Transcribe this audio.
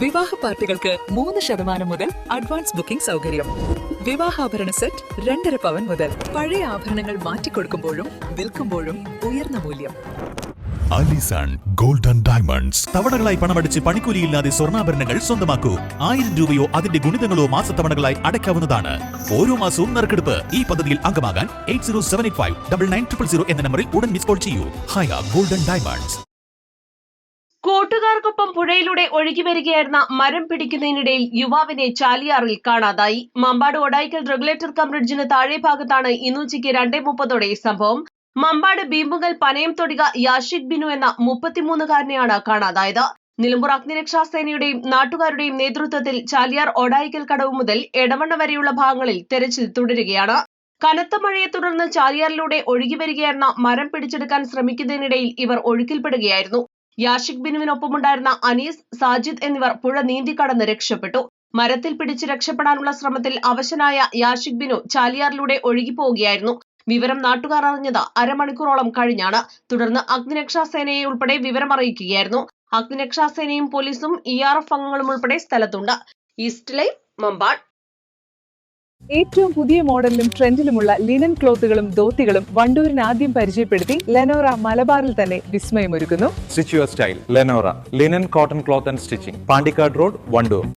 വിവാഹ പാർട്ടികൾക്ക് 3% മുതൽ അഡ്വാൻസ് ബുക്കിംഗ് സൗകര്യം. വിവാഹാഭരണ സെറ്റ് 2.5 പവൻ മുതൽ. പഴയ ആഭരണങ്ങൾ മാറ്റിക്കൊടുക്കുമ്പോഴും വിൽക്കുമ്പോഴും ഉയർന്ന മൂല്യം. Alison golden diamonds. തവണകളായി പണമടിച്ച് പണിക്കൂലിയില്ലാതെ സ്വർണ്ണാഭരണങ്ങൾ സ്വന്തമാക്കൂ. 1000 രൂപയോ അതിന്റെ ഗുണിതങ്ങളോ മാസത്തവണകളായി അടയ്ക്കാവുന്നതാണ്. ഓരോ മാസവും നറുക്കെടുപ്പ്. ഈ പദ്ധതിയിൽ അംഗമാകാൻ 8078599000 എന്ന നമ്പറിൽ ഉടൻ മിസ് കോൾ ചെയ്യൂ. ഹയ ഗോൾഡൻ ഡയമണ്ട്സ്. കൂട്ടുകാർക്കൊപ്പം പുഴയിലൂടെ ഒഴുകി വരികയായിരുന്ന മരം പിടിക്കുന്നതിനിടയിൽ യുവാവിനെ ചാലിയാറിൽ കാണാതായി. മമ്പാട് ഒടായിക്കൽ റെഗുലേറ്റർ കം ബ്രിഡ്ജിന് താഴെ ഭാഗത്താണ് ഇന്ന് ഉച്ചയ്ക്ക് 2:30 സംഭവം. മമ്പാട് ബീമ്പുകൽ പനയം തൊടിക യാഷിക് ബിനു എന്ന 33-കാരനെയാണ് കാണാതായത്. നിലമ്പൂർ അഗ്നിരക്ഷാസേനയുടെയും നാട്ടുകാരുടെയും നേതൃത്വത്തിൽ ചാലിയാർ ഒടായിക്കൽ കടവ് മുതൽ എടവണ്ണ വരെയുള്ള ഭാഗങ്ങളിൽ തെരച്ചിൽ തുടരുകയാണ്. കനത്ത മഴയെ തുടർന്ന് ചാലിയാറിലൂടെ ഒഴുകി വരികയായിരുന്ന മരം പിടിച്ചെടുക്കാൻ ശ്രമിക്കുന്നതിനിടയിൽ ഇവർ ഒഴുക്കിൽപ്പെടുകയായിരുന്നു. യാഷിക് ബിനുവിനൊപ്പമുണ്ടായിരുന്ന അനീസ്, സാജിദ് എന്നിവർ പുഴ നീന്തിക്കടന്ന് രക്ഷപ്പെട്ടു. മരത്തിൽ പിടിച്ച് രക്ഷപ്പെടാനുള്ള ശ്രമത്തിൽ അവശനായ യാഷിക് ബിനു ചാലിയാറിലൂടെ ഒഴുകിപ്പോവുകയായിരുന്നു. വിവരം നാട്ടുകാർ അറിഞ്ഞത് അരമണിക്കൂറോളം കഴിഞ്ഞാണ്. തുടർന്ന് അഗ്നിരക്ഷാസേനയെ ഉൾപ്പെടെ വിവരമറിയിക്കുകയായിരുന്നു. അഗ്നിരക്ഷാസേനയും പോലീസും ERF അംഗങ്ങളും ഉൾപ്പെടെ സ്ഥലത്തുണ്ട്. East Live, Mambad. ഏറ്റവും പുതിയ മോഡലിലും ട്രെൻഡിലുമുള്ള ലിനൻ ക്ലോത്തുകളും ധോത്തികളും വണ്ടൂരിന് ആദ്യം പരിചയപ്പെടുത്തി ലെനോറ മലബാറിൽ തന്നെ വിസ്മയമൊരുക്കുന്നു. Stitch your style Lenora linen cotton cloth and stitching, Pandikkad road, Wandoor.